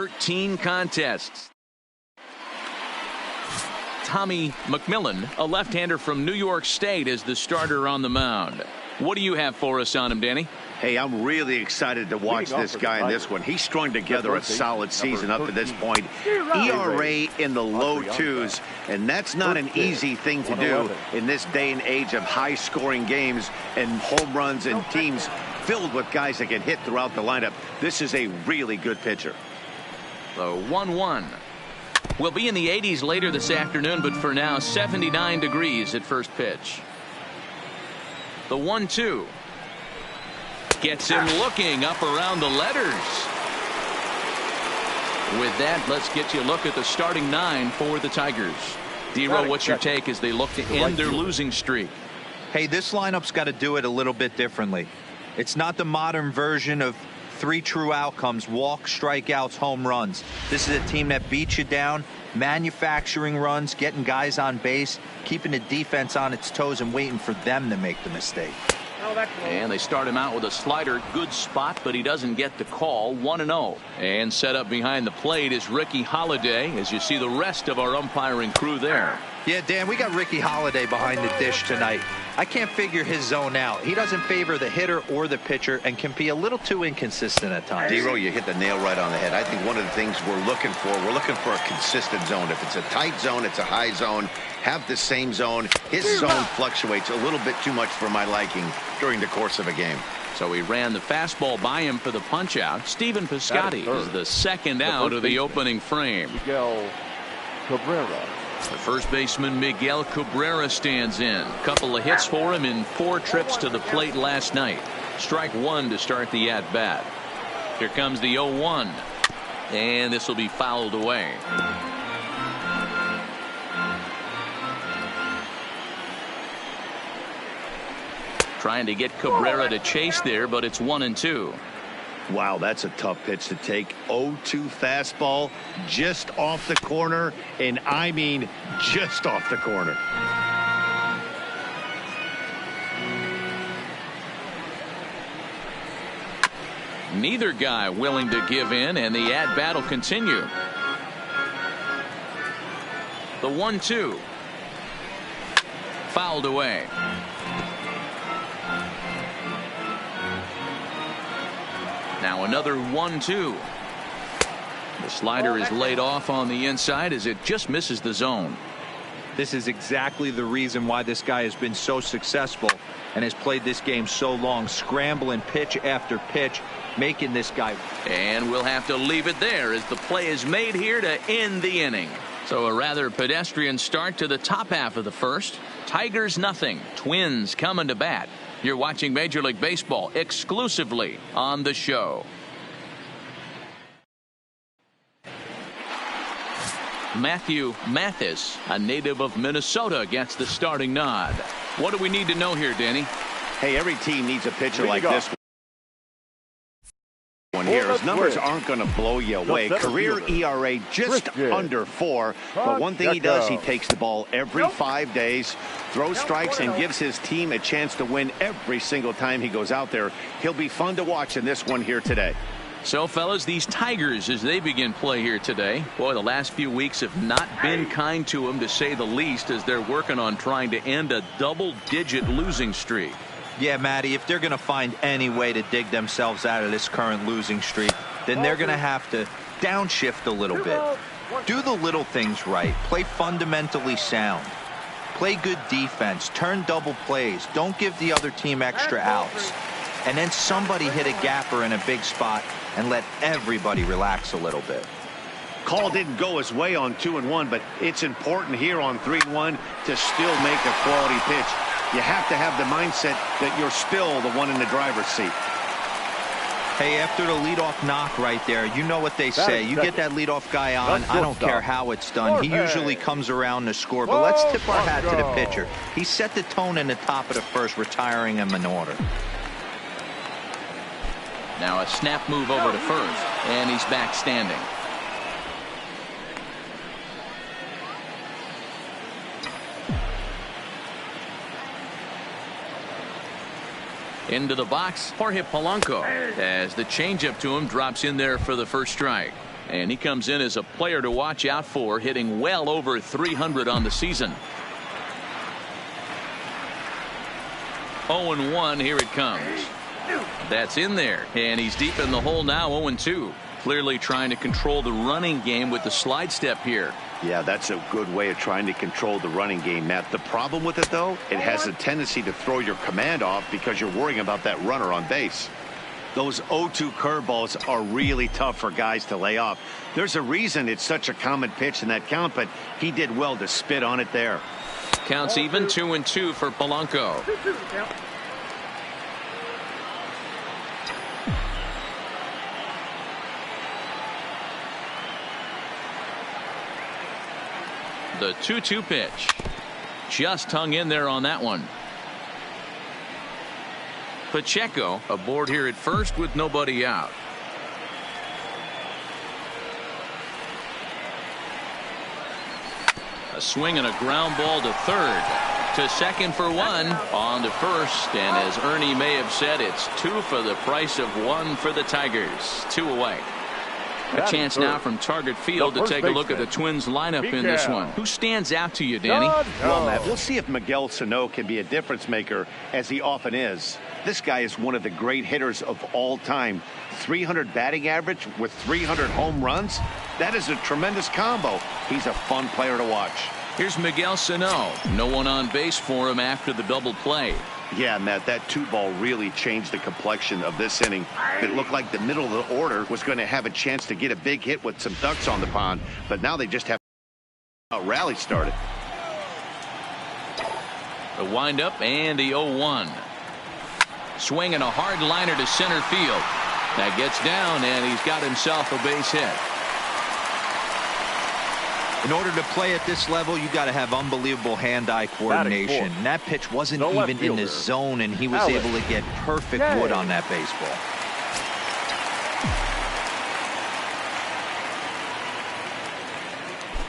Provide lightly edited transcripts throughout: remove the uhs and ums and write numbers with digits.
13 contests. Tommy McMillan, a left-hander from New York State, is the starter on the mound. What do you have for us on him, Danny? Hey, I'm really excited to watch this guy in this one. He's strung together a solid season up to this point. ERA in the low twos, and that's not an easy thing to do in this day and age of high-scoring games and home runs and teams filled with guys that can hit throughout the lineup. This is a really good pitcher. The 1-1. We'll be in the 80s later this afternoon, but for now, 79 degrees at first pitch. The 1-2. Gets him looking up around the letters. With that, let's get you a look at the starting 9 for the Tigers. D-Row, what's your take as they look to end their losing streak? Hey, this lineup's got to do it a little bit differently. It's not the modern version of 3 true outcomes: walks, strikeouts, home runs. This is a team that beats you down, manufacturing runs, getting guys on base, keeping the defense on its toes and waiting for them to make the mistake. And they start him out with a slider. Good spot, but he doesn't get the call. 1-0. And set up behind the plate is Ricky Holiday, as you see the rest of our umpiring crew there. Yeah, Dan, we got Ricky Holiday behind the dish tonight. I can't figure his zone out. He doesn't favor the hitter or the pitcher and can be a little too inconsistent at times. D-Row, you hit the nail right on the head. I think one of the things we're looking for a consistent zone. If it's a tight zone, it's a high zone. Have the same zone. His zone fluctuates a little bit too much for my liking during the course of a game. So he ran the fastball by him for the punch out. Stephen Piscotty is the second out of the opening frame. Miguel Cabrera. The first baseman Miguel Cabrera stands in. Couple of hits for him in 4 trips to the plate last night. Strike 1 to start the at bat. Here comes the 0-1, and this will be fouled away. Trying to get Cabrera to chase there, but it's 1-2. Wow, that's a tough pitch to take. 0-2 fastball just off the corner, and I mean just off the corner. Neither guy willing to give in, and the at-bat will continue. The 1-2. Fouled away. Now another 1-2. The slider is laid off on the inside as it just misses the zone. This is exactly the reason why this guy has been so successful and has played this game so long, scrambling pitch after pitch, making this guy. And we'll have to leave it there as the play is made here to end the inning. So a rather pedestrian start to the top half of the first. Tigers nothing. Twins coming to bat. You're watching Major League Baseball exclusively on the show. Matthew Mathis, a native of Minnesota, gets the starting nod. What do we need to know here, Danny? Hey, every team needs a pitcher like this one here. His numbers aren't going to blow you away. Career ERA just under 4. But one thing he does, he takes the ball every 5 days, throws strikes, and gives his team a chance to win every single time he goes out there. He'll be fun to watch in this one here today. So, fellas, these Tigers, as they begin play here today, boy, the last few weeks have not been kind to them, to say the least, as they're working on trying to end a double-digit losing streak. Yeah, Matty, if they're going to find any way to dig themselves out of this current losing streak, then they're going to have to downshift a little bit. Do the little things right. Play fundamentally sound. Play good defense. Turn double plays. Don't give the other team extra outs. And then somebody hit a gapper in a big spot and let everybody relax a little bit. Call didn't go his way on 2-1, but it's important here on 3-1 to still make a quality pitch. You have to have the mindset that you're still the one in the driver's seat. Hey, after the leadoff knock right there, you know what they say. You get that leadoff guy on, I don't care how it's done. He usually comes around to score. But let's tip our hat to the pitcher. He set the tone in the top of the first, retiring him in order. Now a snap move over to first, and he's back standing. Into the box, Jorge Polanco, as the changeup to him drops in there for the first strike. And he comes in as a player to watch out for, hitting well over 300 on the season. 0-1, here it comes. That's in there, and he's deep in the hole now. 0-2. Clearly trying to control the running game with the slide step here. Yeah, that's a good way of trying to control the running game, Matt. The problem with it, though, it has a tendency to throw your command off because you're worrying about that runner on base. Those 0-2 curveballs are really tough for guys to lay off. There's a reason it's such a common pitch in that count, but he did well to spit on it there. Counts even, 2-2 for Polanco. The 2-2 pitch. Just hung in there on that one. Pacheco aboard here at first with nobody out. A swing and a ground ball to third. To second for one. On to first. And as Ernie may have said, it's 2 for the price of 1 for the Tigers. 2 away. A chance now from Target Field to take a look at the Twins lineup in this one. Who stands out to you, Danny? Well, Matt, we'll see if Miguel Sano can be a difference maker, as he often is. This guy is one of the great hitters of all time. 300 batting average with 300 home runs. That is a tremendous combo. He's a fun player to watch. Here's Miguel Sano. No one on base for him after the double play. Yeah, Matt, that 2-ball really changed the complexion of this inning. It looked like the middle of the order was going to have a chance to get a big hit with some ducks on the pond, but now they just have a rally started. The windup and the 0-1. Swing and a hard liner to center field. That gets down, and he's got himself a base hit. In order to play at this level, you got to have unbelievable hand-eye coordination. And that pitch wasn't even in the zone, and he was able to get perfect wood on that baseball.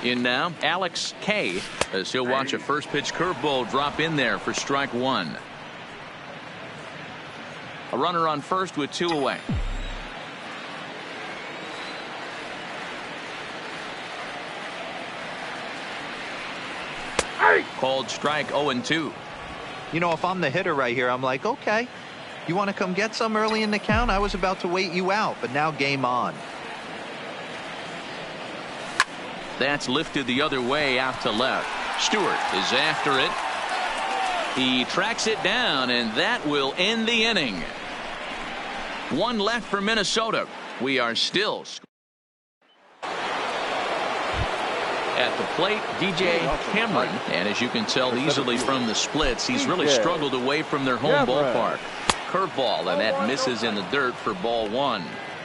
In now, Alex K, as he'll watch a first pitch curveball drop in there for strike 1. A runner on first with 2 away. Called strike 0-2. You know, if I'm the hitter right here, I'm like, okay, you want to come get some early in the count? I was about to wait you out, but now game on. That's lifted the other way out to left. Stewart is after it. He tracks it down, and that will end the inning. 1 left for Minnesota. We are still at the plate, DJ Cameron, and as you can tell easily from the splits, he's really struggled away from their home ballpark. Curveball, and that misses in the dirt for ball 1.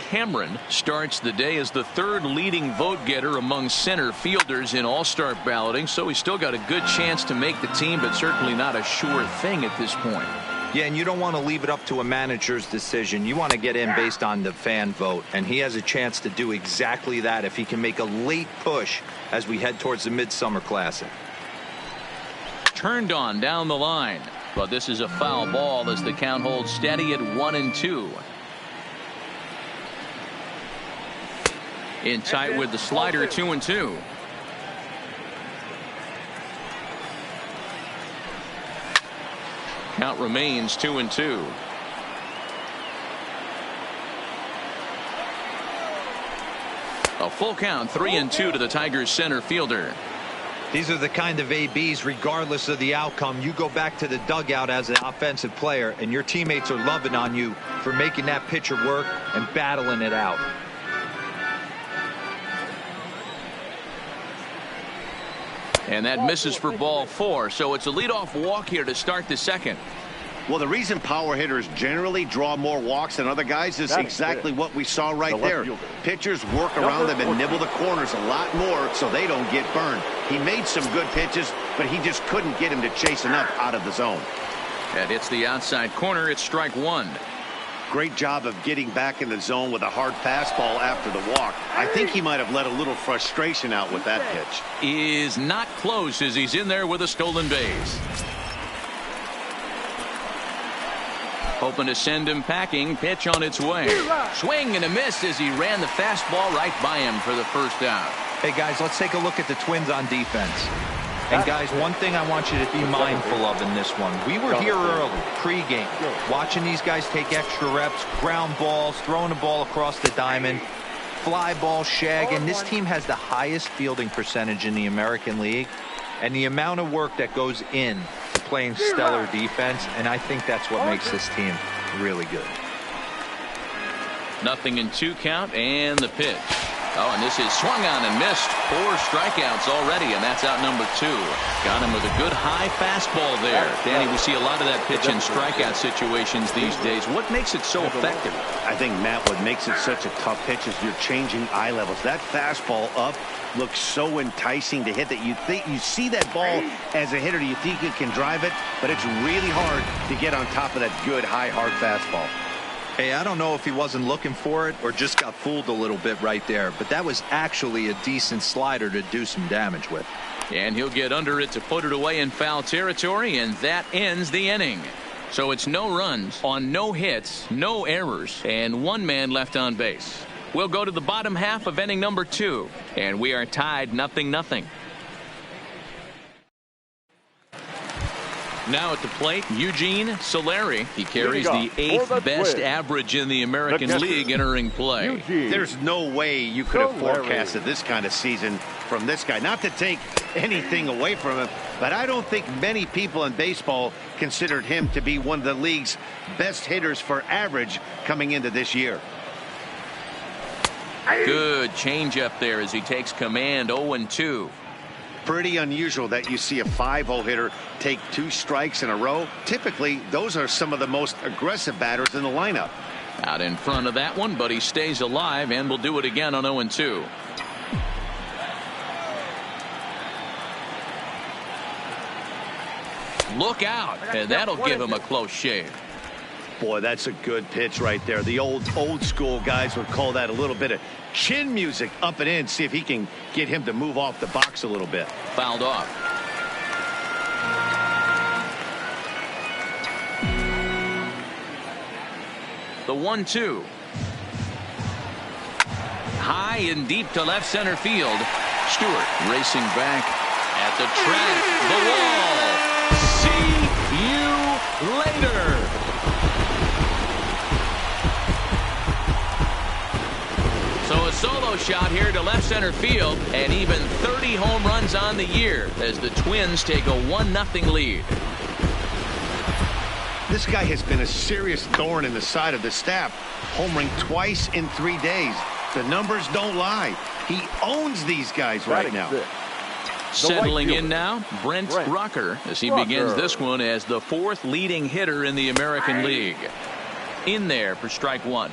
Cameron starts the day as the 3rd leading vote getter among center fielders in all-star balloting, so he's still got a good chance to make the team, but certainly not a sure thing at this point. Yeah, and you don't want to leave it up to a manager's decision. You want to get in based on the fan vote, and he has a chance to do exactly that if he can make a late push as we head towards the Midsummer Classic. Turned on down the line, but this is a foul ball as the count holds steady at 1-2. In tight with the slider, 2-2. Count remains 2-2. A full count, 3-2 to the Tigers center fielder. These are the kind of ABs, regardless of the outcome, you go back to the dugout as an offensive player, and your teammates are loving on you for making that pitcher work and battling it out. And that misses for ball 4, so it's a leadoff walk here to start the second. Well, the reason power hitters generally draw more walks than other guys is exactly what we saw right there. Pitchers work around them and nibble the corners a lot more so they don't get burned. He made some good pitches, but he just couldn't get him to chase enough out of the zone. And it's the outside corner. It's strike 1. Great job of getting back in the zone with a hard fastball after the walk. I think he might have let a little frustration out with that pitch. Is not close as he's in there with a stolen base. Hoping to send him packing. Pitch on its way. Swing and a miss as he ran the fastball right by him for the first out. Hey, guys, let's take a look at the Twins on defense. And, guys, one thing I want you to be mindful of in this one. We were here early, pregame, watching these guys take extra reps, ground balls, throwing the ball across the diamond, fly ball, shagging. This team has the highest fielding percentage in the American League, and the amount of work that goes in to playing stellar defense, and I think that's what makes this team really good. 0-2 count, and the pitch. Oh, and this is swung on and missed. 4 strikeouts already, and that's out number 2. Got him with a good high fastball there. Danny, we see a lot of that pitch in strikeout situations these days. What makes it so effective? I think, Matt, what makes it such a tough pitch is you're changing eye levels. That fastball up looks so enticing to hit that you think you see that ball as a hitter. You think you can drive it, but it's really hard to get on top of that good high hard fastball. Hey, I don't know if he wasn't looking for it or just got fooled a little bit right there, but that was actually a decent slider to do some damage with. And he'll get under it to put it away in foul territory, and that ends the inning. So it's no runs on no hits, no errors, and 1 man left on base. We'll go to the bottom half of inning number 2, and we are tied 0-0. Now at the plate, Eugene Solari. He carries the 8th best average in the American League entering play. There's no way you could have forecasted this kind of season from this guy. Not to take anything away from him, but I don't think many people in baseball considered him to be one of the league's best hitters for average coming into this year. Good changeup there as he takes command. 0-2. Pretty unusual that you see a 5-hole hitter take 2 strikes in a row. Typically, those are some of the most aggressive batters in the lineup. Out in front of that one, but he stays alive and will do it again on 0-2. Look out, and that'll give him a close shave. Boy, that's a good pitch right there. The old school guys would call that a little bit of chin music up and in. See if he can get him to move off the box a little bit. Fouled off. The 1-2. High and deep to left center field. Stewart racing back at the track. The wall. See you later. So a solo shot here to left center field, and even 30 home runs on the year as the Twins take a 1-0 lead. This guy has been a serious thorn in the side of the staff, homering twice in 3 days. The numbers don't lie. He owns these guys right now. Settling in now, Brent Rucker, as he begins this one as the 4th leading hitter in the American League. In there for strike 1.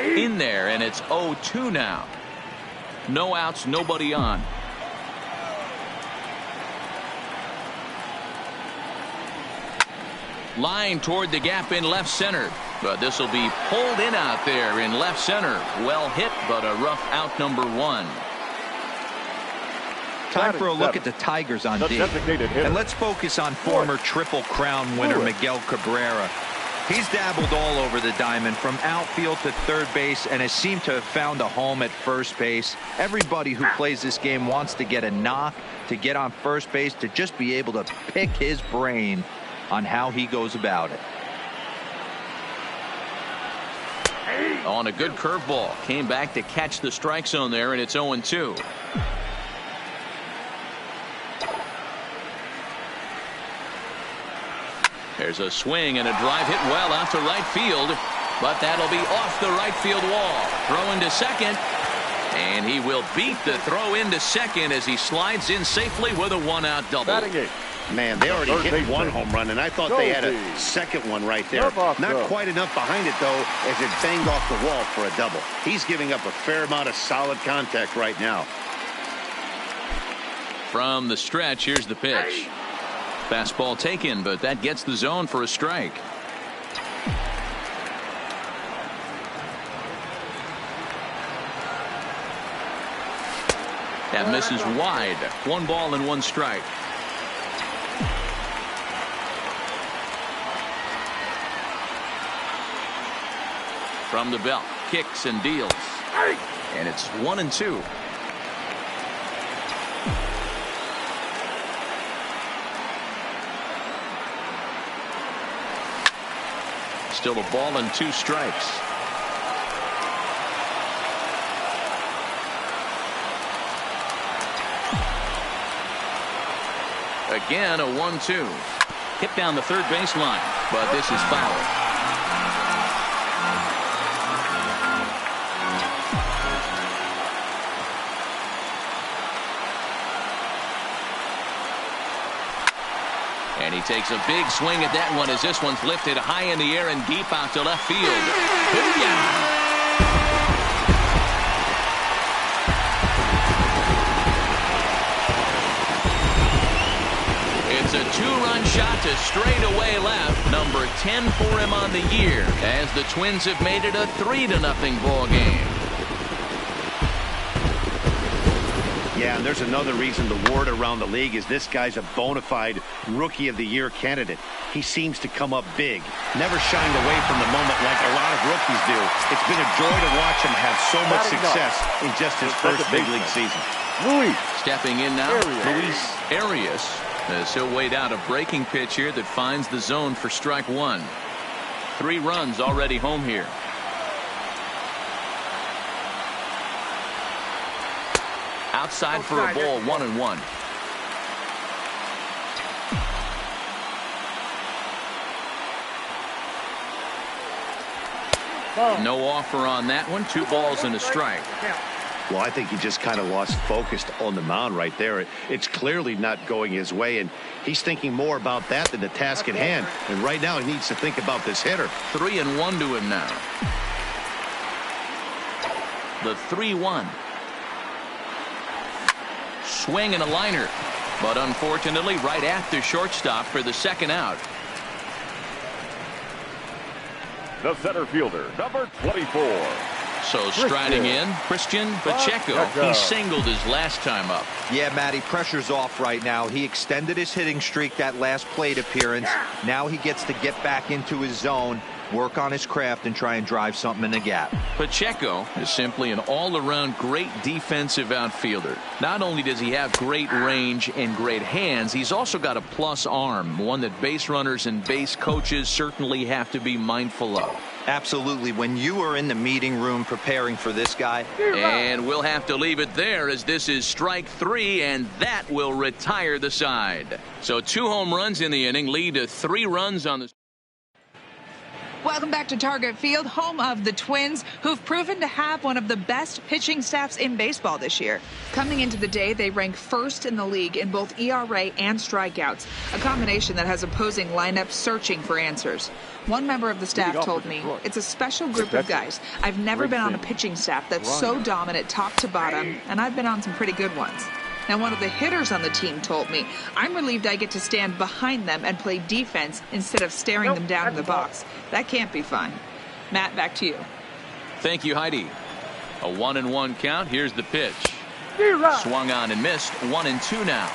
In there, and it's 0-2 now. No outs, nobody on. Line toward the gap in left center, but this will be pulled in out there in left center. Well hit, but a rough out number 1. Time for a look at the Tigers on D. And let's focus on former Triple Crown winner Miguel Cabrera. He's dabbled all over the diamond from outfield to third base and has seemed to have found a home at first base. Everybody who plays this game wants to get a knock, to get on first base, to just be able to pick his brain on how he goes about it. On a good curveball. Came back to catch the strike zone there, and it's 0-2. There's a swing and a drive hit well out to right field, but that'll be off the right field wall. Throw into second, and he will beat the throw into second as he slides in safely with a 1-out double. Man, they already hit 1 home run, and I thought they had a second one right there. Not quite enough behind it, though, as it banged off the wall for a double. He's giving up a fair amount of solid contact right now. From the stretch, here's the pitch. Fastball taken, but that gets the zone for a strike. That misses wide. 1 ball and 1 strike. From the belt, kicks and deals. And it's 1-2. Still a ball and 2 strikes. Again, a 1-2. Hit down the third baseline, but this is foul. And he takes a big swing at that one as this one's lifted high in the air and deep out to left field. Booyah! It's a 2-run shot to straightaway left. Number 10 for him on the year as the Twins have made it a 3-0 ball game. Yeah, and there's another reason the word around the league is this guy's a bona fide Rookie of the Year candidate. He seems to come up big, never shying away from the moment like a lot of rookies do. It's been a joy to watch him have so much success in just his first big league season. Stepping in now, Luis Arias. He'll wait out a breaking pitch here that finds the zone for strike 1. 3 runs already home here. Outside for a ball, 1-1. No offer on that one. 2 balls and a strike. Well, I think he just kind of lost focus on the mound right there. It's clearly not going his way, and he's thinking more about that than the task at hand. And right now he needs to think about this hitter. 3-1 to him now. The 3-1. Swing and a liner, but unfortunately right at the shortstop for the second out. The center fielder, number 24. So striding in, Christian Pacheco. He singled his last time up. Yeah, Matty, pressure's off right now. He extended his hitting streak that last plate appearance. Now he gets to get back into his zone, work on his craft, and try and drive something in the gap. Pacheco is simply an all-around great defensive outfielder. Not only does he have great range and great hands, he's also got a plus arm, one that base runners and base coaches certainly have to be mindful of. Absolutely. When you are in the meeting room preparing for this guy. And we'll have to leave it there as this is strike 3, and that will retire the side. So 2 home runs in the inning lead to 3 runs on the. Welcome back to Target Field, home of the Twins, who've proven to have one of the best pitching staffs in baseball this year. Coming into the day, they rank first in the league in both ERA and strikeouts, a combination that has opposing lineups searching for answers. One member of the staff told me, "It's a special group of guys. I've never been on a pitching staff that's so dominant top to bottom, and I've been on some pretty good ones." Now, one of the hitters on the team told me, "I'm relieved I get to stand behind them and play defense instead of staring them down in the box. That can't be fun." Matt, back to you. Thank you, Heidi. A 1-1 count. Here's the pitch. Swung on and missed. 1-2 now.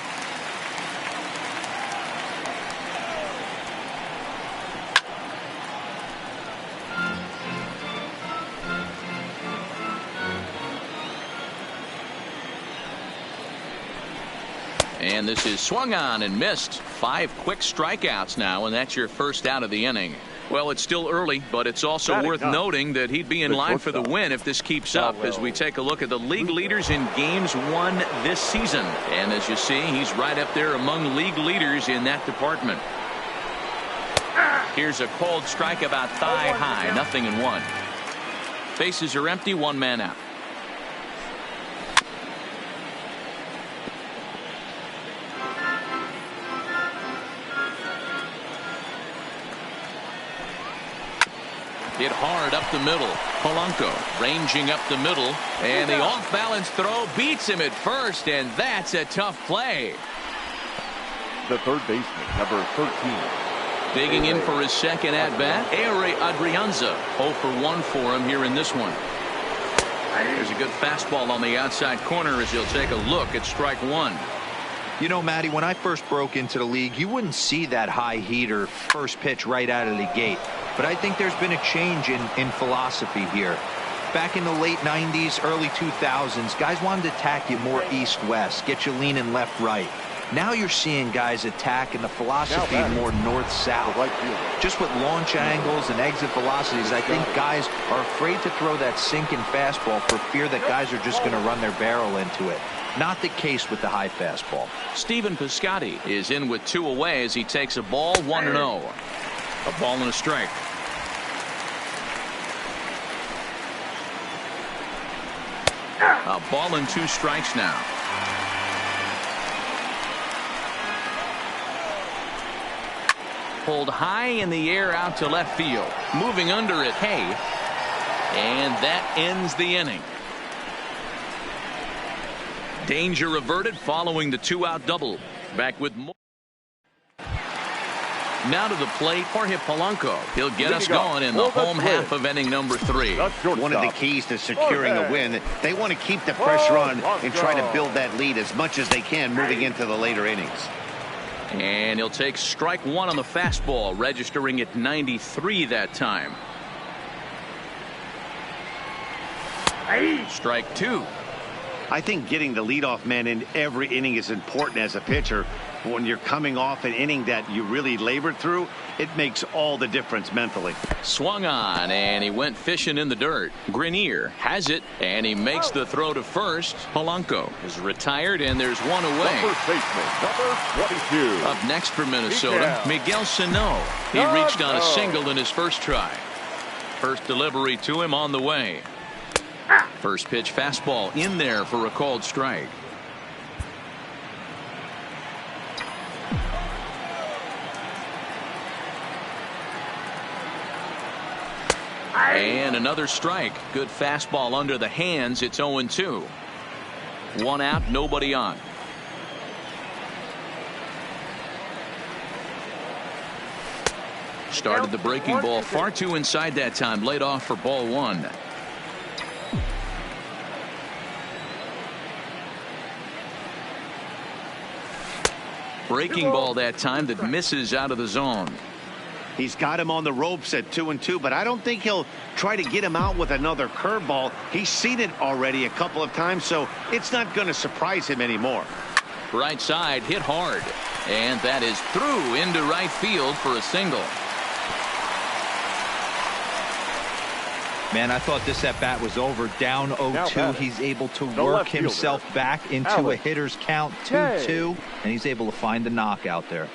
And this is swung on and missed. 5 quick strikeouts now, and that's your first out of the inning. Well, it's still early, but it's also worth noting that he'd be in line for the win if this keeps up as we take a look at the league leaders in games won this season. And as you see, he's right up there among league leaders in that department. Here's a cold strike about thigh high, 0-1. Bases are empty, 1 man out. Hit hard up the middle. Polanco ranging up the middle, and the off-balance throw beats him at first, and that's a tough play. The third baseman, number 13. Digging in for his second at-bat, Adrianza. 0 for 1 for him here in this one. There's a good fastball on the outside corner as he'll take a look at strike one. You know, Matty, when I first broke into the league, you wouldn't see that high heater first pitch right out of the gate. But I think there's been a change in philosophy here. Back in the late 90s, early 2000s, guys wanted to attack you more east-west, get you leaning left-right. Now you're seeing guys attack in the philosophy more north-south. Just with launch angles and exit velocities, I think guys are afraid to throw that sinking fastball for fear that guys are just going to run their barrel into it. Not the case with the high fastball. Stephen Piscotty is in with 2 away as he takes a ball 1-0. A ball and a strike. A ball and 2 strikes now. Pulled high in the air out to left field. Moving under it, Hay. And that ends the inning. Danger averted following the 2-out double. Back with more. Now to the plate, Jorge Polanco. He'll get us going in the home half of inning number 3. One of the keys to securing a win, they want to keep the pressure on and try to build that lead as much as they can moving into the later innings. And he'll take strike 1 on the fastball, registering at 93 that time. Strike 2. I think getting the leadoff man in every inning is important as a pitcher. When you're coming off an inning that you really labored through, it makes all the difference mentally. Swung on, and he went fishing in the dirt. Grenier has it, and he makes the throw to first. Polanco is retired, and there's 1 away. First baseman, number 22. Up next for Minnesota, Miguel Sano. He reached on a single in his first try. First delivery to him on the way. First pitch fastball in there for a called strike. And another strike. Good fastball under the hands. It's 0-2. 1 out, nobody on. Started the breaking ball far too inside that time. Laid off for ball 1. Breaking ball that time that misses out of the zone. He's got him on the ropes at 2-2, but I don't think he'll try to get him out with another curveball. He's seen it already a couple of times, so it's not going to surprise him anymore. Right side hit hard, and that is through into right field for a single. Man, I thought this at bat was over. Down 0-2. He's able to work himself back into a hitter's count 2-2, and he's able to find the knockout there.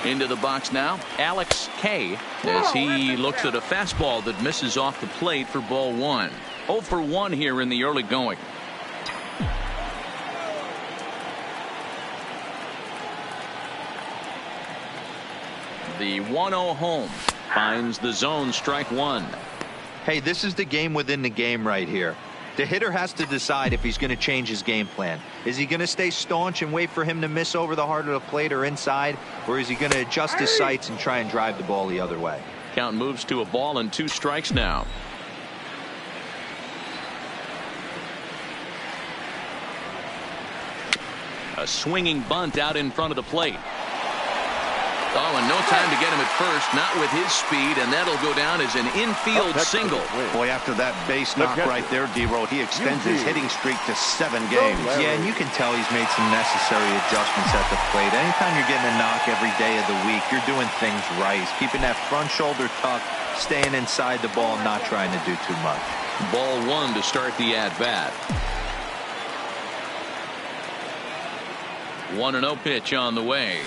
Into the box now, Alex K, as he looks at a fastball that misses off the plate for ball 1. 0 for 1 here in the early going. The 1-0 home finds the zone, strike 1. Hey, this is the game within the game right here. The hitter has to decide if he's going to change his game plan. Is he going to stay staunch and wait for him to miss over the heart of the plate or inside, or is he going to adjust his sights and try and drive the ball the other way? Count moves to a ball and 2 strikes now. A swinging bunt out in front of the plate. Oh, and no time to get him at first, not with his speed, and that'll go down as an infield single. Boy, after that base knock right there, D-Roll, he extends his hitting streak to 7 games. Yeah, and you can tell he's made some necessary adjustments at the plate. Anytime you're getting a knock every day of the week, you're doing things right. He's keeping that front shoulder tucked, staying inside the ball, not trying to do too much. Ball 1 to start the at-bat. 1-0 pitch on the way.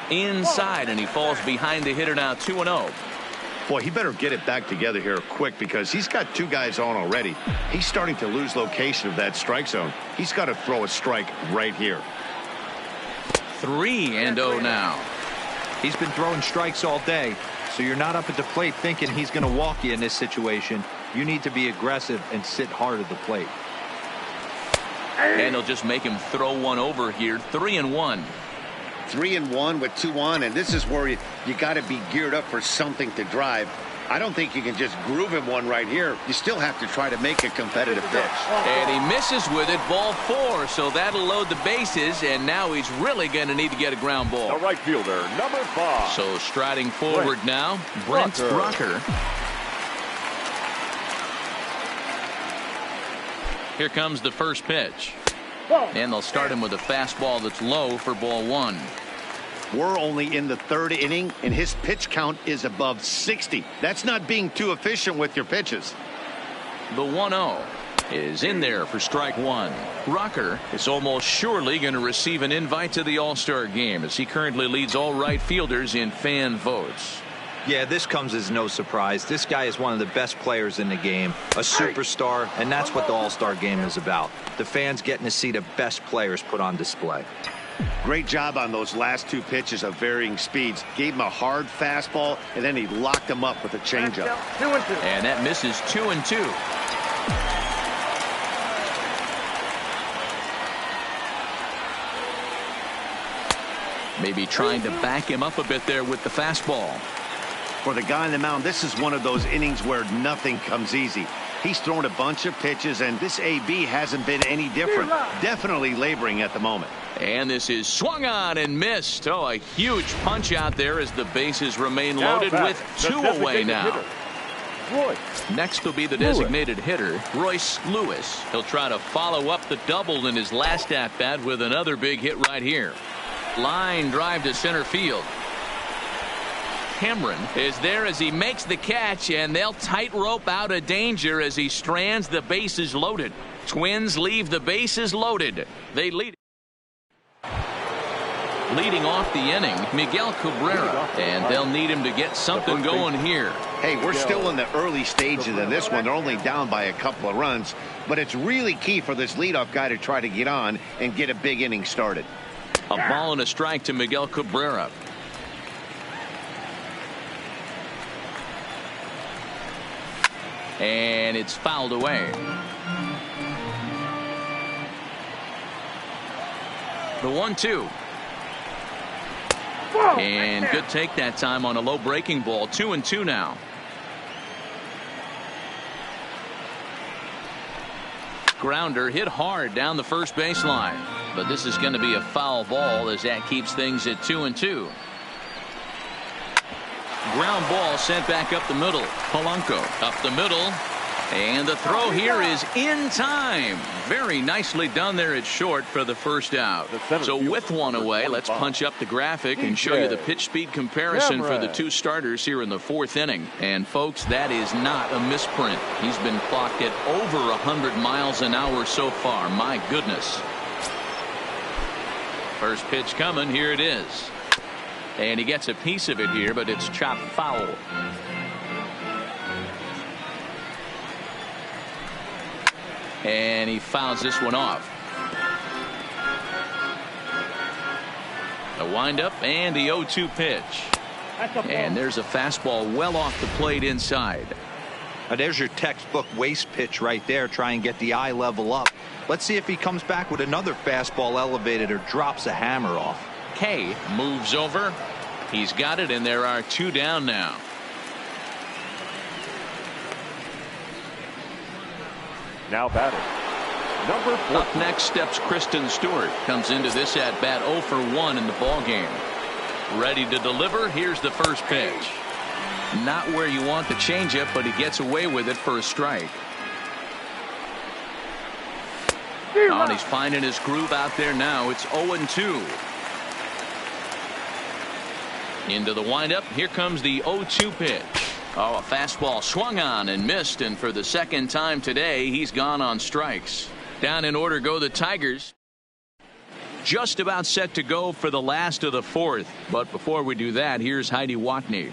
Inside, and he falls behind the hitter now. 2-0. Boy, he better get it back together here quick because he's got 2 guys on already. He's starting to lose location of that strike zone. He's got to throw a strike right here. 3-0 now. He's been throwing strikes all day, so you're not up at the plate thinking he's going to walk you in this situation. You need to be aggressive and sit hard at the plate. And he'll just make him throw one over here. 3-1. 3-1 with 2 on, and this is where you got to be geared up for something to drive. I don't think you can just groove him one right here. You still have to try to make a competitive pitch. And he misses with it, ball 4, so that'll load the bases, and now he's really going to need to get a ground ball. The right fielder, number 5. So striding forward now, Brent Rucker. Here comes the first pitch. And they'll start him with a fastball that's low for ball 1. We're only in the 3rd inning, and his pitch count is above 60. That's not being too efficient with your pitches. The 1-0 is in there for strike 1. Rucker is almost surely going to receive an invite to the All-Star game, as he currently leads all right fielders in fan votes. Yeah, this comes as no surprise. This guy is one of the best players in the game, a superstar, and that's what the All-Star game is about. The fans getting to see the best players put on display. Great job on those last 2 pitches of varying speeds. Gave him a hard fastball, and then he locked him up with a changeup. And that misses 2-2. Maybe trying to back him up a bit there with the fastball. For the guy on the mound, this is one of those innings where nothing comes easy. He's thrown a bunch of pitches, and this AB hasn't been any different. Definitely laboring at the moment. And this is swung on and missed. Oh, a huge punch out there as the bases remain loaded with 2 away now. Next will be the designated hitter, Royce Lewis. He'll try to follow up the double in his last at-bat with another big hit right here. Line drive to center field. Cameron is there as he makes the catch, and they'll tightrope out of danger as he strands the bases loaded. Twins leave the bases loaded. They lead. Leading off the inning, Miguel Cabrera, and they'll need him to get something going here. Hey, we're still in the early stages of this one. They're only down by a couple of runs, but it's really key for this leadoff guy to try to get on and get a big inning started. A ball and a strike to Miguel Cabrera. And it's fouled away. The 1-2. And good take that time on a low breaking ball. 2-2 now. Grounder hit hard down the first baseline, but this is going to be a foul ball as that keeps things at 2-2. Ground ball sent back up the middle. Polanco up the middle, and the throw here is in time. Very nicely done there at short for the first out. So with 1 away, let's punch up the graphic and show you the pitch speed comparison for the 2 starters here in the 4th inning. And folks, that is not a misprint. He's been clocked at over 100 miles an hour so far. My goodness. First pitch coming. Here it is. And he gets a piece of it here, but it's chopped foul. And he fouls this one off. The windup and the 0-2 pitch. And there's a fastball well off the plate inside. Now there's your textbook waste pitch right there. Try and get the eye level up. Let's see if he comes back with another fastball elevated or drops a hammer off. Kay moves over. He's got it, and there are 2 down now. Now batting, number 4. Up next steps Kristen Stewart. Comes into this at bat 0 for 1 in the ball game. Ready to deliver. Here's the first pitch. Not where you want the changeup, but he gets away with it for a strike. Oh, and he's finding his groove out there now. It's 0-2. Into the windup. Here comes the 0-2 pitch. Oh, a fastball swung on and missed, and for the second time today, he's gone on strikes. Down in order go the Tigers. Just about set to go for the last of the 4th. But before we do that, here's Heidi Watney.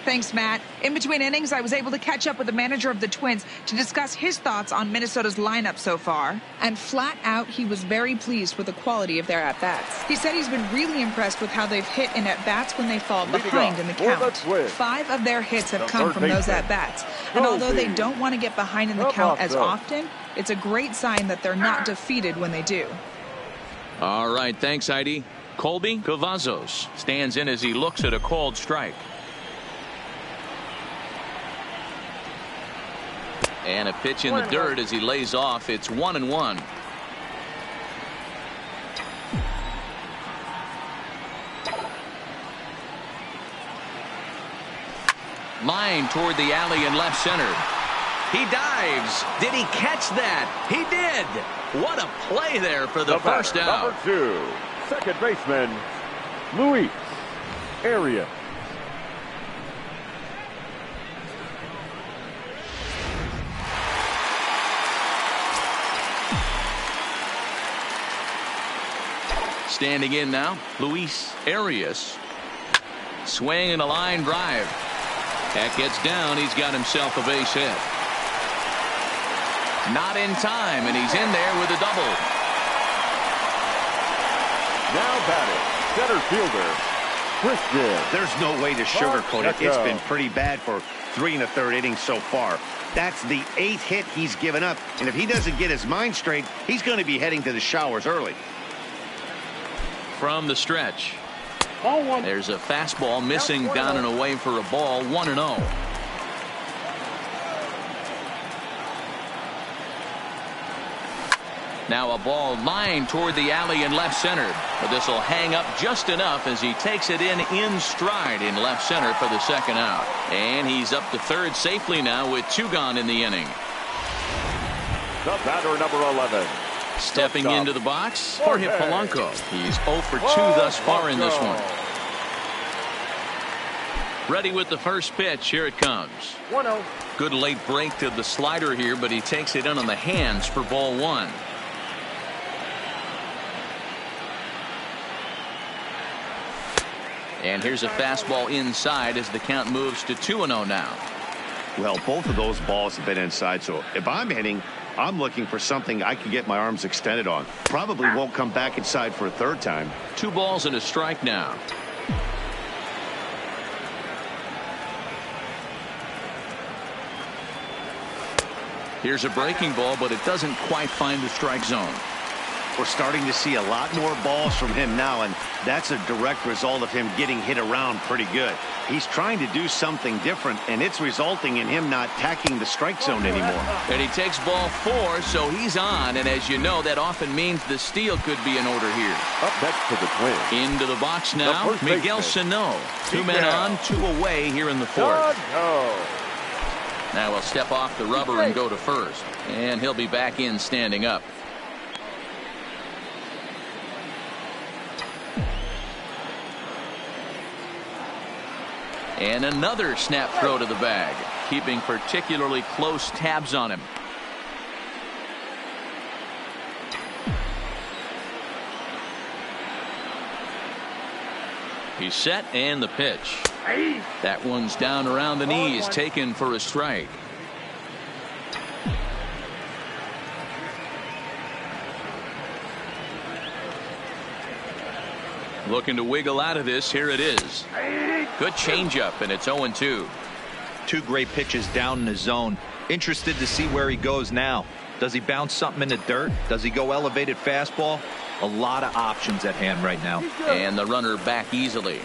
Thanks, Matt. In between innings, I was able to catch up with the manager of the Twins to discuss his thoughts on Minnesota's lineup so far. And flat out, he was very pleased with the quality of their at-bats. He said he's been really impressed with how they've hit in at-bats when they fall behind in the count. 5 of their hits have come from those at-bats. And although they don't want to get behind in the count as often, it's a great sign that they're not defeated when they do. All right, thanks, Heidi. Colby Cavazos stands in as he looks at a called strike. And a pitch in the dirt as he lays off. It's 1-1. Line toward the alley in left center. He dives. Did he catch that? He did. What a play there for the first out. Number 2, second baseman, Luis Arias. Standing in now, Luis Arias. Swing and a line drive. That gets down. He's got himself a base hit. Not in time, and he's in there with a double. Now batting, center fielder, Christian. There's no way to sugarcoat it. It's been pretty bad for 3 1/3 innings so far. That's the 8th hit he's given up, and if he doesn't get his mind straight, he's going to be heading to the showers early. From the stretch. There's a fastball missing down and away for a ball. 1-0. Now a ball lined toward the alley in left center, but this will hang up just enough as he takes it in stride in left center for the second out. And he's up to third safely now with 2 gone in the inning. The batter, number 11. Stepping into the box, Jorge Polanco. He's 0 for 2 thus far in this one. Ready with the first pitch. Here it comes. 1-0. Good late break to the slider here, but he takes it in on the hands for ball 1. And here's a fastball inside as the count moves to 2-0 now. Well, both of those balls have been inside, so if I'm hitting, I'm looking for something I can get my arms extended on. Probably won't come back inside for a third time. 2 balls and a strike now. Here's a breaking ball, but it doesn't quite find the strike zone. We're starting to see a lot more balls from him now, and that's a direct result of him getting hit around pretty good. He's trying to do something different, and it's resulting in him not tacking the strike zone anymore. And he takes ball 4, so he's on, and as you know, that often means the steal could be in order here. Up next for the Twins. Into the box now, Miguel Sano. 2 men on, 2 away here in the 4th. Now he'll step off the rubber and go to first, and he'll be back in standing up. And another snap throw to the bag, keeping particularly close tabs on him. He's set, and the pitch. That one's down around the knees, taken for a strike. Looking to wiggle out of this. Here it is. Good changeup, and it's 0-2. 2 great pitches down in the zone. Interested to see where he goes now. Does he bounce something in the dirt? Does he go elevated fastball? A lot of options at hand right now. And the runner back easily.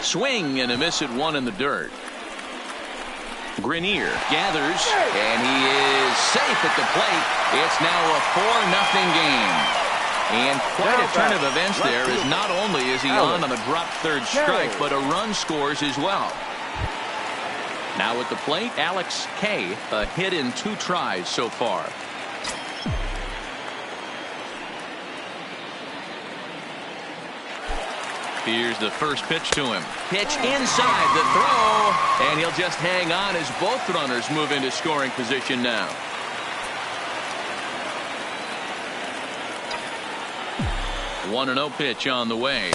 Swing and a miss at 1 in the dirt. Grenier gathers, and he is safe at the plate. It's now a 4-0 game. And quite a turn of events there, as not only is he on a dropped third strike, but a run scores as well. Now at the plate, Alex K. A hit in 2 tries so far. Here's the first pitch to him. Pitch inside the throw, and he'll just hang on as both runners move into scoring position now. One 1-0 pitch on the way.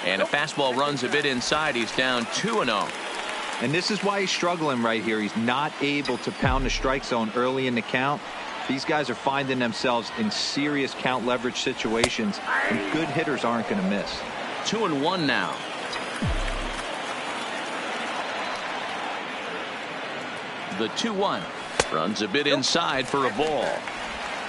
And a fastball runs a bit inside. He's down 2-0. And this is why he's struggling right here. He's not able to pound the strike zone early in the count. These guys are finding themselves in serious count leverage situations, and good hitters aren't going to miss. 2-1 now. the 2-1. Runs a bit inside for a ball.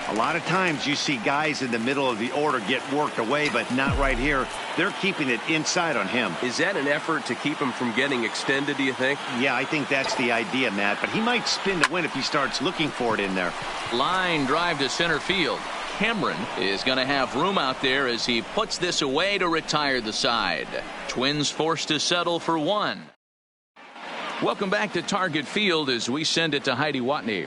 A lot of times you see guys in the middle of the order get worked away, but not right here. They're keeping it inside on him. Is that an effort to keep him from getting extended, do you think? Yeah, I think that's the idea, Matt. But he might spin to win if he starts looking for it in there. Line drive to center field. Cameron is going to have room out there as he puts this away to retire the side. Twins forced to settle for 1. Welcome back to Target Field as we send it to Heidi Watney.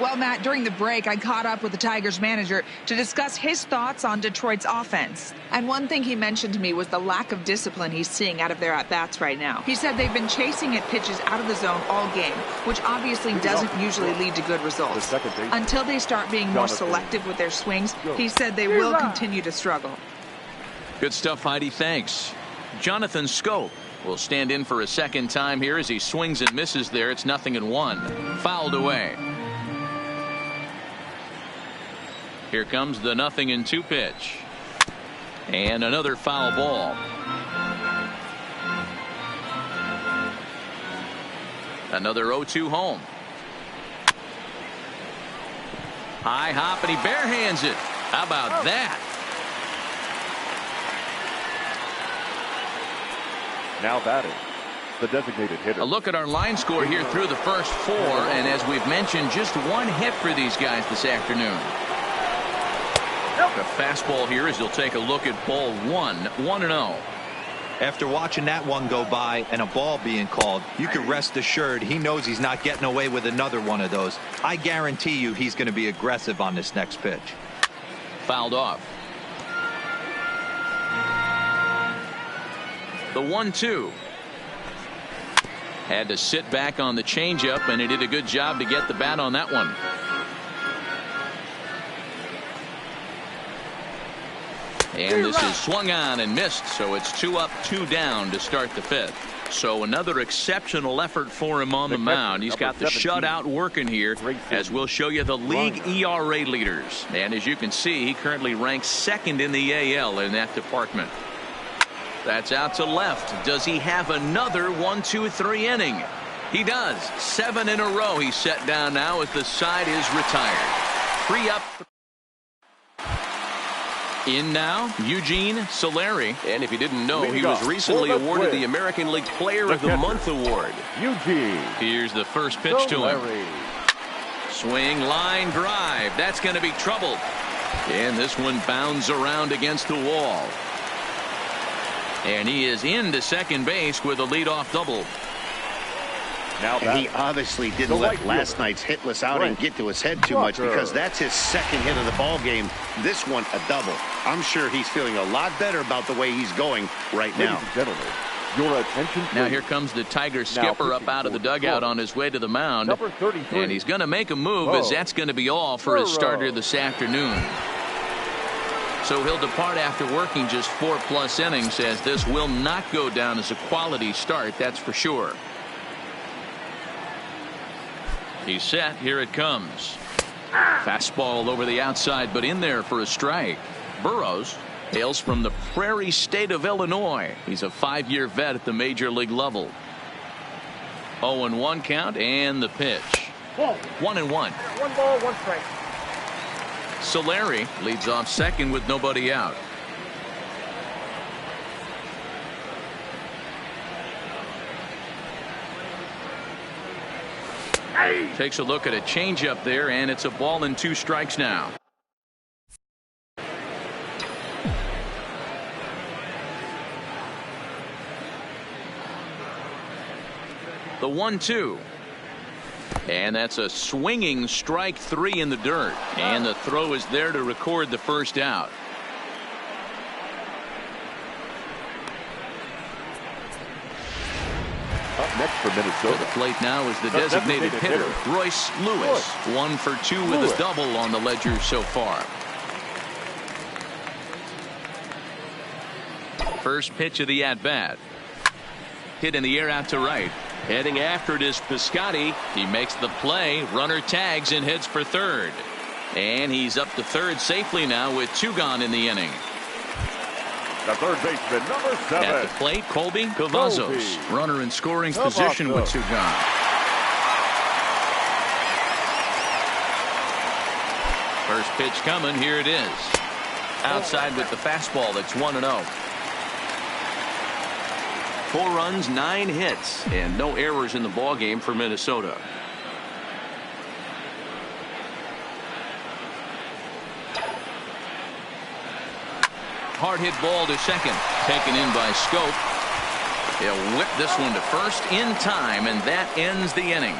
Well, Matt, during the break, I caught up with the Tigers manager to discuss his thoughts on Detroit's offense. And one thing he mentioned to me was the lack of discipline he's seeing out of their at-bats right now. He said they've been chasing at pitches out of the zone all game, which obviously doesn't usually lead to good results. Until they start being more selective with their swings, he said they will continue to struggle. Good stuff, Heidi. Thanks. Jonathan Scope will stand in for a second time here as he swings and misses there. It's 0-1. Fouled away. Here comes the 0-2 pitch. And another foul ball. Another 0-2 home. High hop, and he barehands it. How about that? Now batting, the designated hitter. A look at our line score here through the first 4. And as we've mentioned, just 1 hit for these guys this afternoon. The fastball here as he'll take a look at ball 1, 1-0. After watching that one go by and a ball being called, you can rest assured he knows he's not getting away with another one of those. I guarantee you he's going to be aggressive on this next pitch. Fouled off. The 1-2. Had to sit back on the changeup, and he did a good job to get the bat on that one. And this is swung on and missed, so it's 2 up, 2 down to start the 5th. So another exceptional effort for him on the mound. He's got the shutout working here, as we'll show you the league ERA leaders. And as you can see, he currently ranks 2nd in the AL in that department. That's out to left. Does he have another 1-2-3 inning? He does. 7 in a row he's set down now as the side is retired. 3 up. In now, Eugene Solari. And if you didn't know, he was recently awarded the American League Player of the Month award. Eugene. Here's the first pitch to him. Swing, line, drive. That's going to be trouble. And this one bounds around against the wall. And he is into second base with a leadoff double. And he obviously didn't let last night's hitless outing get to his head too much, because that's his 2nd hit of the ball game. This one a double. I'm sure he's feeling a lot better about the way he's going right now. Ladies and gentlemen, your attention, please. Now here comes the Tiger skipper up out of the dugout on his way to the mound. Number 33. And he's going to make a move, as that's going to be all for his starter this afternoon. So he'll depart after working just 4+ innings, as this will not go down as a quality start, that's for sure. He's set. Here it comes. Fastball over the outside, but in there for a strike. Burrows hails from the Prairie State of Illinois. He's a 5-year vet at the major league level. 0-1 count, and the pitch. 1-1. 1 ball, 1 strike. Solari leads off second with nobody out. Takes a look at a changeup there, and it's a ball and 2 strikes now. The 1-2. And that's a swinging strike 3 in the dirt. And the throw is there to record the first out. Up next for Minnesota. To the plate now is the designated hitter, Royce Lewis. 1 for 2 with a double on the ledger so far. First pitch of the at-bat. Hit in the air out to right. Heading after it is Piscotty. He makes the play. Runner tags and heads for third. And he's up to third safely now with 2 gone in the inning. The third baseman, number 7. At the plate, Colby Cavazos. Runner in scoring position with 2 gone. First pitch coming. Here it is. Outside with the fastball. That's 1-0. 4 runs, 9 hits, and no errors in the ballgame for Minnesota. Hard hit ball to second. Taken in by Scope. He'll whip this one to first in time, and that ends the inning.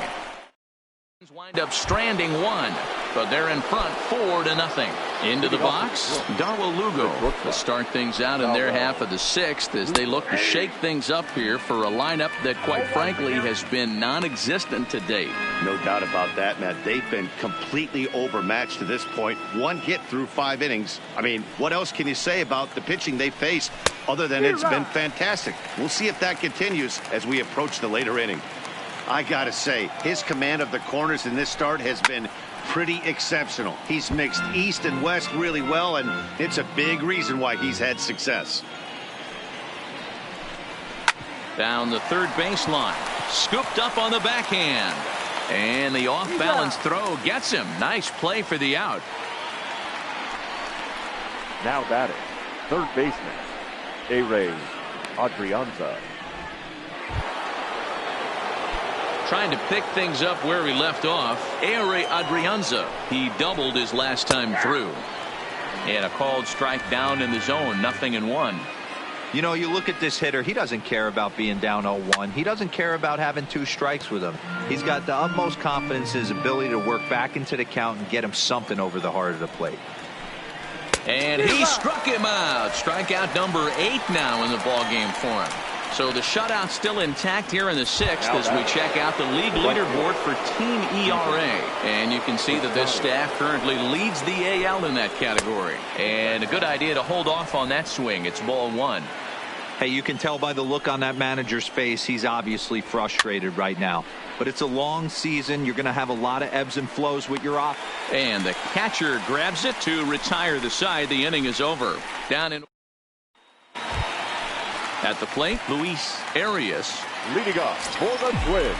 Wind up stranding one, but they're in front 4-0. Into the box, Darwin Lugo to start things out in their half of the 6th as they look to shake things up here for a lineup that, quite frankly, has been non-existent to date. No doubt about that, Matt. They've been completely overmatched to this point. 1 hit through 5 innings. I mean, what else can you say about the pitching they faced other than it's been fantastic? We'll see if that continues as we approach the later inning. I gotta say, his command of the corners in this start has been pretty exceptional. He's mixed east and west really well, and it's a big reason why he's had success. Down the third baseline. Scooped up on the backhand. And the off-balance throw gets him. Nice play for the out. Now batting, third baseman, A-Ray Adrianza. Trying to pick things up where he left off. A-Ray Adrianza. He doubled his last time through. And a called strike down in the zone. 0-1. You know, you look at this hitter, he doesn't care about being down 0-1. He doesn't care about having 2 strikes with him. He's got the utmost confidence in his ability to work back into the count and get him something over the heart of the plate. And he struck him out. Strikeout number 8 now in the ballgame for him. So the shutout still intact here in the 6th as we check out the league leaderboard for team ERA. And you can see that this staff currently leads the AL in that category. And a good idea to hold off on that swing. It's ball 1. Hey, you can tell by the look on that manager's face, he's obviously frustrated right now. But it's a long season. You're going to have a lot of ebbs and flows with your off. And the catcher grabs it to retire the side. The inning is over. Down in at the plate, Luis Arias. Leading off for the Twins,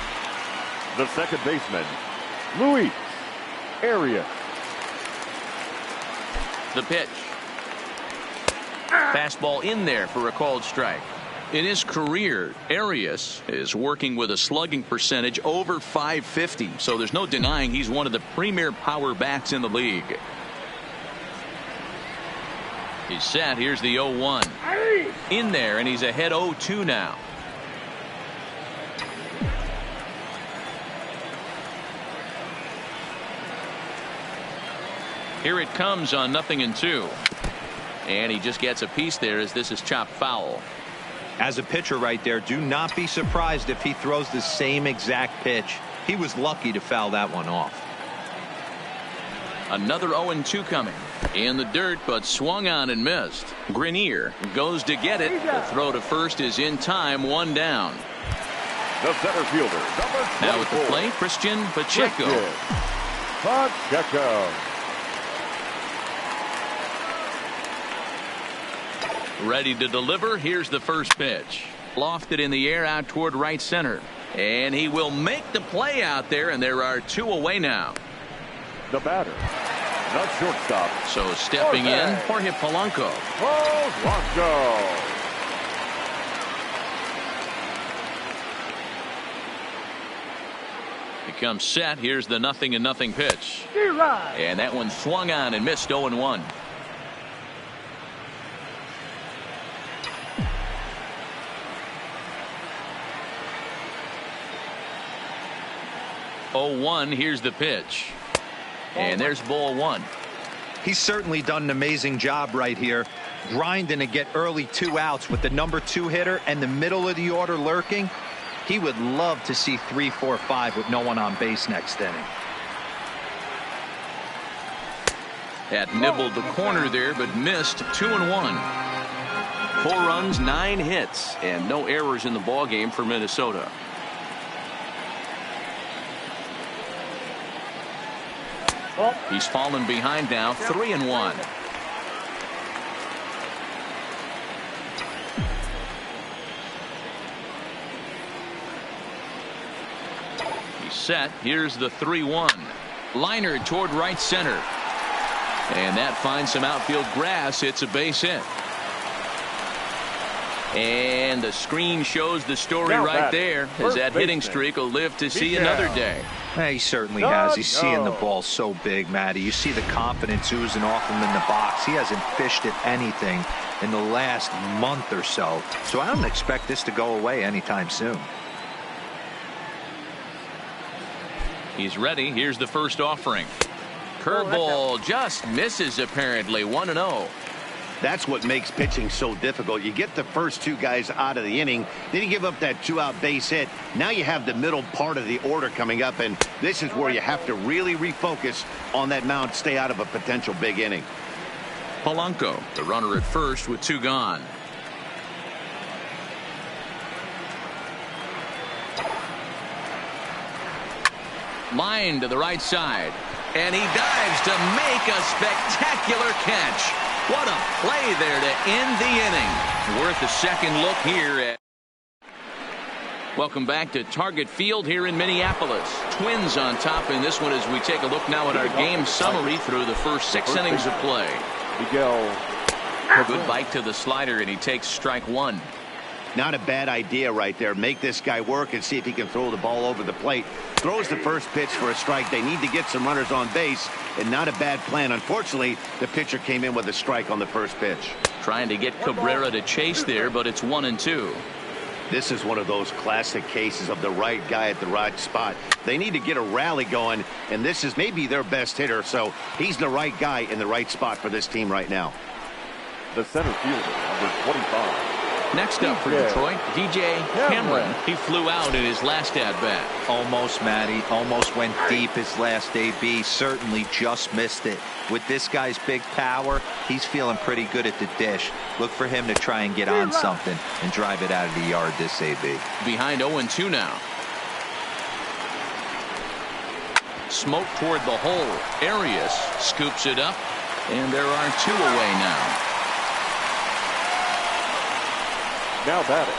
the second baseman, Luis Arias. The pitch. Fastball in there for a called strike. In his career, Arias is working with a slugging percentage over .550, so there's no denying he's one of the premier power bats in the league. He's set. Here's the 0-1. In there, and he's ahead 0-2 now. Here it comes on 0-2. And he just gets a piece there as this is chopped foul. As a pitcher right there, do not be surprised if he throws the same exact pitch. He was lucky to foul that one off. Another 0-2 coming. In the dirt, but swung on and missed. Grenier goes to get it. The throw to first is in time. 1 down. The center fielder, number 24. Now at the plate, Christian Pacheco. Pacheco. Ready to deliver. Here's the first pitch. Lofted in the air out toward right center. And he will make the play out there, and there are 2 away now. The batter, the shortstop. So stepping in, Jorge Polanco. Polanco. Becomes set. Here's the 0-0 pitch. And that one swung on and missed. 0-1. Here's the pitch. And there's ball 1. He's certainly done an amazing job right here, grinding to get early 2 outs with the number 2 hitter and the middle of the order lurking. He would love to see 3, 4, 5 with no one on base next inning. That nibbled the corner there, but missed. 2-1. 4 runs, 9 hits, and no errors in the ballgame for Minnesota. He's fallen behind now. 3-1. He's set. Here's the 3-1. Liner toward right center. And that finds some outfield grass. It's a base hit. And the screen shows the story right there, as that hitting streak will live to see another day. He certainly has. He's seeing the ball so big, Matty. You see the confidence oozing off him in the box. He hasn't fished at anything in the last month or so. So I don't expect this to go away anytime soon. He's ready. Here's the first offering. Curveball just misses, apparently. 1-0. That's what makes pitching so difficult. You get the first two guys out of the inning, then you give up that 2-out base hit. Now you have the middle part of the order coming up, and this is where you have to really refocus on that mound, stay out of a potential big inning. Polanco, the runner at first with 2 gone. Line to the right side, and he dives to make a spectacular catch. What a play there to end the inning. Worth a second look here. Welcome back to Target Field here in Minneapolis. Twins on top in this one as we take a look now at our game summary through the first 6 innings of play. Good bite to the slider, and he takes strike 1. Not a bad idea right there. Make this guy work and see if he can throw the ball over the plate. Throws the first pitch for a strike. They need to get some runners on base, and not a bad plan. Unfortunately, the pitcher came in with a strike on the first pitch. Trying to get Cabrera to chase there, but it's 1-2. This is one of those classic cases of the right guy at the right spot. They need to get a rally going, and this is maybe their best hitter, so he's the right guy in the right spot for this team right now. The center fielder, number 25. Next up for Detroit, DJ Cameron. He flew out in his last at-bat. Almost, Matty. Almost went deep his last AB. Certainly just missed it. With this guy's big power, he's feeling pretty good at the dish. Look for him to try and get on something and drive it out of the yard this AB. Behind 0-2 now. Smoke toward the hole. Arias scoops it up, and there are 2 away now. Now batting,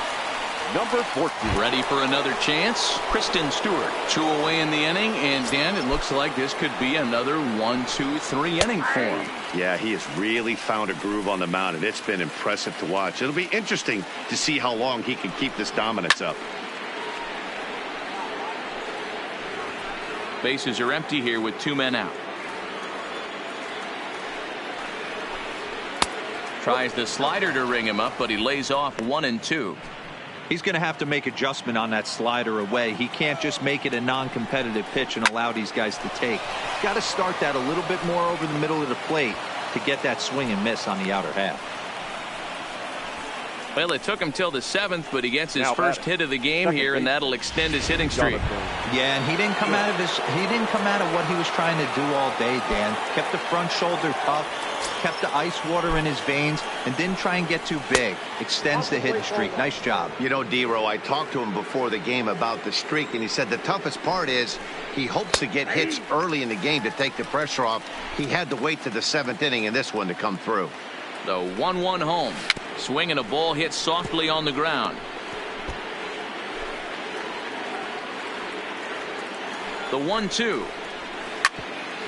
number 14. Ready for another chance. Kristen Stewart. 2 away in the inning, and Dan, it looks like this could be another 1-2-3 inning for him. Yeah, he has really found a groove on the mound, and it's been impressive to watch. It'll be interesting to see how long he can keep this dominance up. Bases are empty here with 2 men out. Tries the slider to ring him up, but he lays off 1-2. He's going to have to make adjustment on that slider away. He can't just make it a non-competitive pitch and allow these guys to take. He's got to start that a little bit more over the middle of the plate to get that swing and miss on the outer half. Well, it took him till the 7th, but he gets his first hit of the game here, and that'll extend his hitting streak. Yeah, and he didn't come out of what he was trying to do all day, Dan. Kept the front shoulder tough, kept the ice water in his veins, and didn't try and get too big. Extends the hitting streak. Nice job. You know, D-Row, I talked to him before the game about the streak, and he said the toughest part is he hopes to get hits early in the game to take the pressure off. He had to wait to the 7th inning in this one to come through. The 1-1 home. Swinging a ball hit softly on the ground. The 1-2.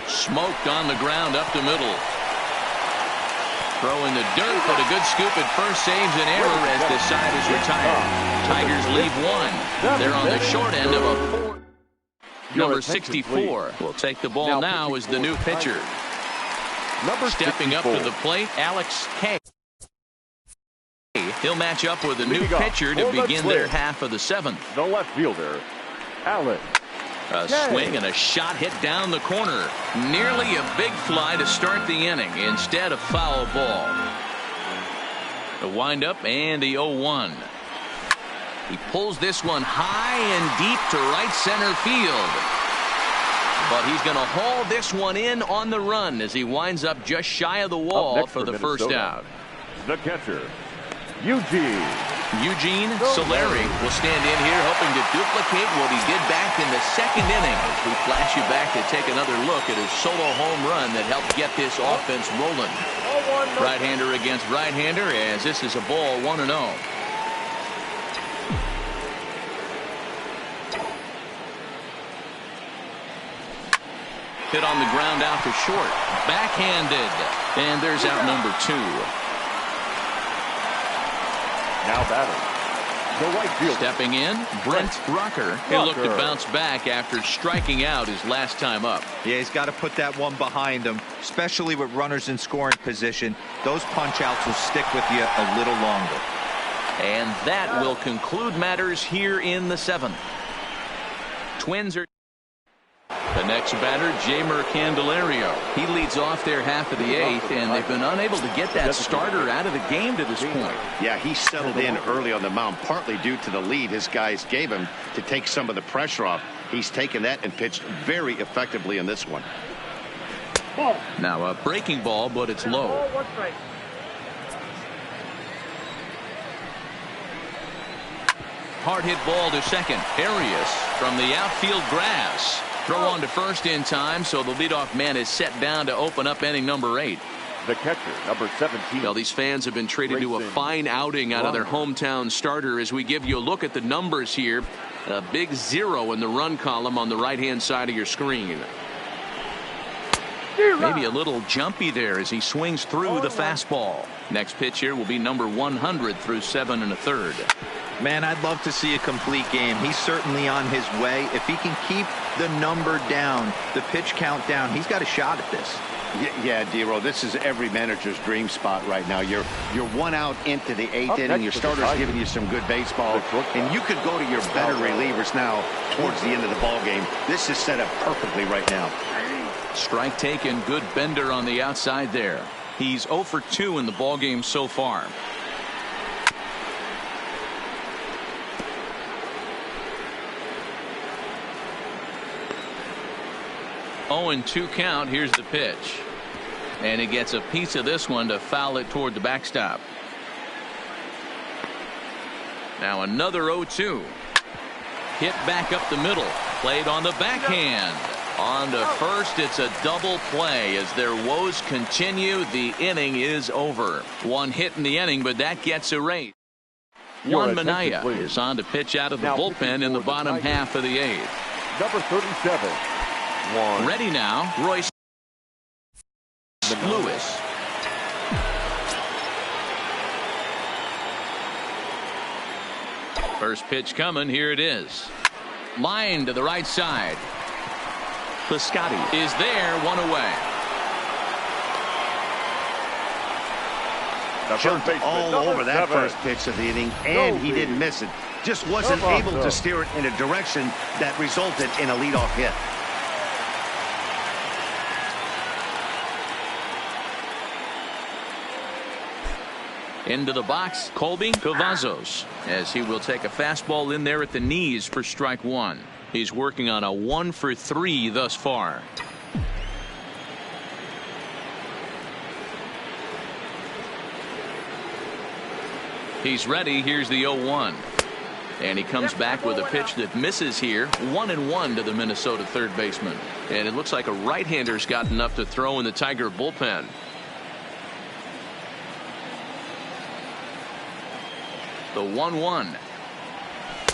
Smoked on the ground up the middle. Throw in the dirt, but a good scoop at first saves an error as the side is retired. Tigers leave 1. They're on the short end of a 4. Number 64 will take the ball now as the new pitcher. Stepping up to the plate, Alex K. He'll match up with a new pitcher to begin their half of the 7th. The left fielder, Alex. A swing and a shot hit down the corner. Nearly a big fly to start the inning. Instead, a foul ball. The windup and the 0-1. He pulls this one high and deep to right center field. But he's going to haul this one in on the run as he winds up just shy of the wall for the first out. The catcher, Eugene Solari will stand in here hoping to duplicate what he did back in the 2nd inning. As we flash you back to take another look at his solo home run that helped get this offense rolling. Right-hander against right-hander as this is a ball 1-0. Hit on the ground out to short. Backhanded. And there's out number 2. Now batting, the right fielder. Stepping in, Brent Rucker. He'll look to bounce back after striking out his last time up. Yeah, he's got to put that one behind him, especially with runners in scoring position. Those punch-outs will stick with you a little longer. And that will conclude matters here in the 7th. Twins are... The next batter, Jeimer Candelario. He leads off their half of the 8th, and they've been unable to get that starter out of the game to this point. Yeah, he settled in early on the mound, partly due to the lead his guys gave him to take some of the pressure off. He's taken that and pitched very effectively in this one. Now a breaking ball, but it's low. Hard hit ball to second. Arias from the outfield grass. Throw on to first in time, so the leadoff man is set down to open up inning number 8. The catcher, number 17. Well, these fans have been treated to a fine outing out of their hometown starter as we give you a look at the numbers here. A big 0 in the run column on the right-hand side of your screen. Maybe a little jumpy there as he swings through the fastball. Next pitch here will be number 100 through 7 1/3. Man, I'd love to see a complete game. He's certainly on his way. If he can keep the number down, the pitch count down, he's got a shot at this. Yeah, D-Roll, this is every manager's dream spot right now. You're 1 out into the 8th inning. Your starter's giving you some good baseball, and you could go to your better relievers now towards the end of the ball game. This is set up perfectly right now. Strike taken, good bender on the outside there. He's 0 for 2 in the ball game so far. Oh, and 2 count. Here's the pitch. And he gets a piece of this one to foul it toward the backstop. Now another 0-2. Hit back up the middle. Played on the backhand. On to first. It's a double play as their woes continue. The inning is over. 1 hit in the inning, but that gets erased. Juan Minaya is on to pitch out of the bullpen in the bottom half of the 8th. Number 37. Ready now, Royce Lewis. First pitch coming. Here it is. Line to the right side. Piscotty is there, 1 away. Jumped all over that first pitch of the inning, and he didn't miss it. Just wasn't able to steer it in a direction that resulted in a leadoff hit. Into the box, Colby Cavazos, as he will take a fastball in there at the knees for strike 1. He's working on a 1 for 3 thus far. He's ready. Here's the 0-1. And he comes back with a pitch that misses here. 1-1 to the Minnesota third baseman. And it looks like a right-hander's got enough to throw in the Tiger bullpen. The 1-1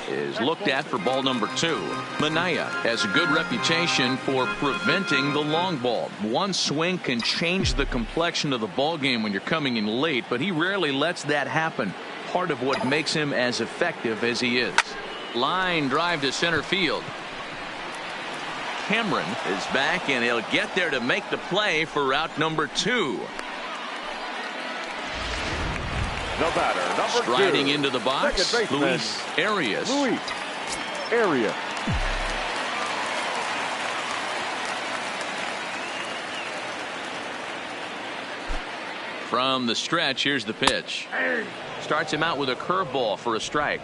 is looked at for ball number 2. Minaya has a good reputation for preventing the long ball. One swing can change the complexion of the ball game when you're coming in late, but he rarely lets that happen. Part of what makes him as effective as he is. Line drive to center field. Cameron is back, and he'll get there to make the play for route number 2. The batter, number 2. Striding into the box, Luis Arias. From the stretch, here's the pitch. Starts him out with a curveball for a strike.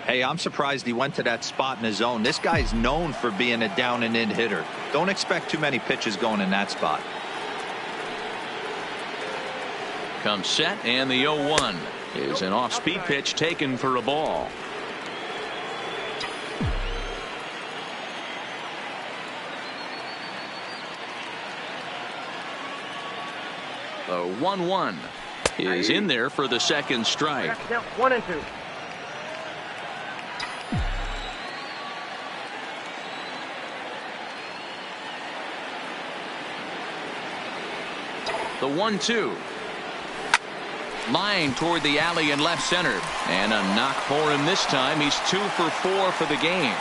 Hey, I'm surprised he went to that spot in his zone. This guy's known for being a down and in hitter. Don't expect too many pitches going in that spot. Comes set, and the 0-1 is an off-speed pitch taken for a ball. The 1-1 is in there for the second strike. 1 and 2. The 1-2. Line toward the alley in left center. And a knock for him this time. He's 2 for 4 for the game.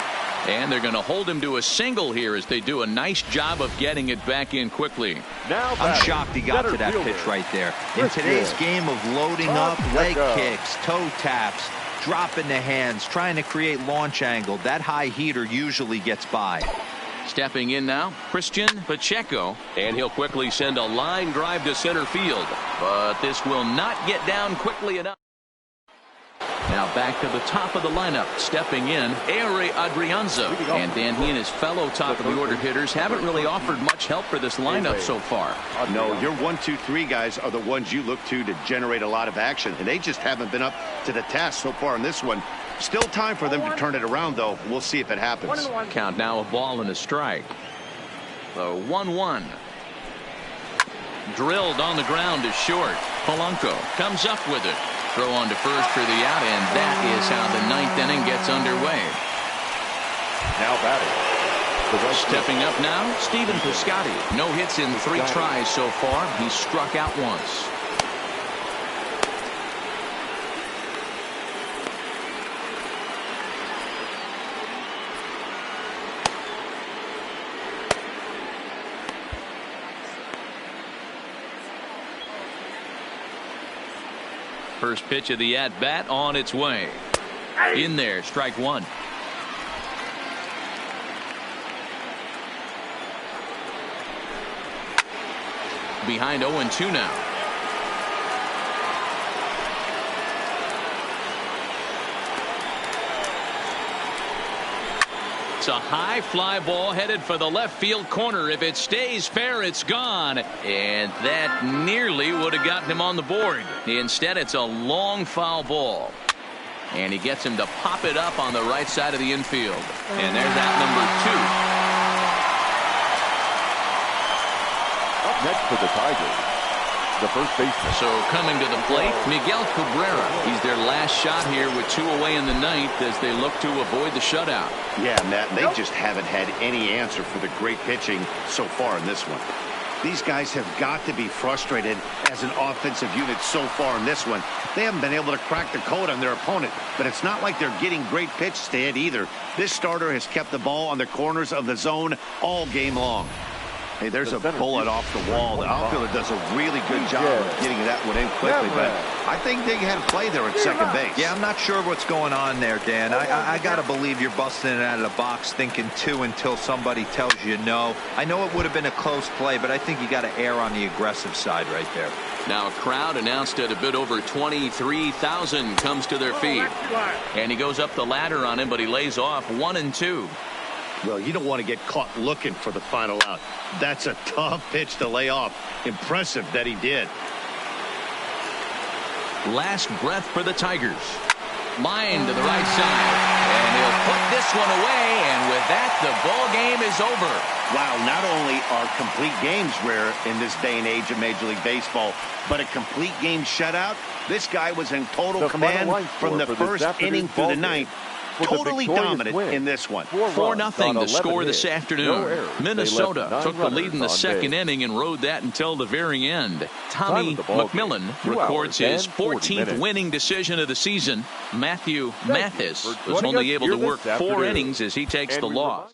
And they're going to hold him to a single here as they do a nice job of getting it back in quickly. I'm shocked he got to that pitch right there. In today's game of loading up, leg kicks, toe taps, dropping the hands, trying to create launch angle, that high heater usually gets by. Stepping in now, Christian Pacheco. And he'll quickly send a line drive to center field. But this will not get down quickly enough. Now back to the top of the lineup. Stepping in, Ehire Adrianza. And Dan, he and his fellow top of the order hitters haven't really offered much help for this lineup so far. No, your 1, 2, 3 guys are the ones you look to generate a lot of action. And they just haven't been up to the task so far in this one. Still time for them to turn it around, though. We'll see if it happens. Count now, a ball and a strike. The 1-1. Drilled on the ground is short. Polanco comes up with it. Throw on to first for the out, and that is how the 9th inning gets underway. Now batting. Stepping up now, Stephen Piscotty. No hits in 3 tries so far. He's struck out once. First pitch of the at-bat on its way. In there, strike 1. Behind 0-2 now. It's a high fly ball headed for the left field corner. If it stays fair, it's gone. And that nearly would have gotten him on the board. Instead, it's a long foul ball. And he gets him to pop it up on the right side of the infield. And there's out number 2. Up next for the Tigers, the first baseman. So coming to the plate, Miguel Cabrera. He's their last shot here with 2 away in the 9th as they look to avoid the shutout. Yeah, Matt, they just haven't had any answer for the great pitching so far in this one. These guys have got to be frustrated as an offensive unit so far in this one. They haven't been able to crack the code on their opponent, but it's not like they're getting great pitches to hit either. This starter has kept the ball on the corners of the zone all game long. Hey, there's a bullet off the wall. The outfielder does a really good job of getting that one in quickly, but I think they had a play there at second base. Yeah, I'm not sure what's going on there, Dan. I got to believe you're busting it out of the box thinking 2 until somebody tells you no. I know it would have been a close play, but I think you got to err on the aggressive side right there. Now a crowd announced at a bit over 23,000 comes to their feet. And he goes up the ladder on him, but he lays off 1-2. Well, you don't want to get caught looking for the final out. That's a tough pitch to lay off. Impressive that he did. Last breath for the Tigers. Line to the right side. And he'll put this one away. And with that, the ball game is over. Wow, not only are complete games rare in this day and age of Major League Baseball, but a complete game shutout. This guy was in total command from the first inning through the 9th. Totally dominant in this one. 4-0 the score this afternoon. Minnesota took the lead in the second inning and rode that until the very end. Tommy McMillan records his 14th winning decision of the season. Matthew Mathis was only able to work 4 innings as he takes the loss.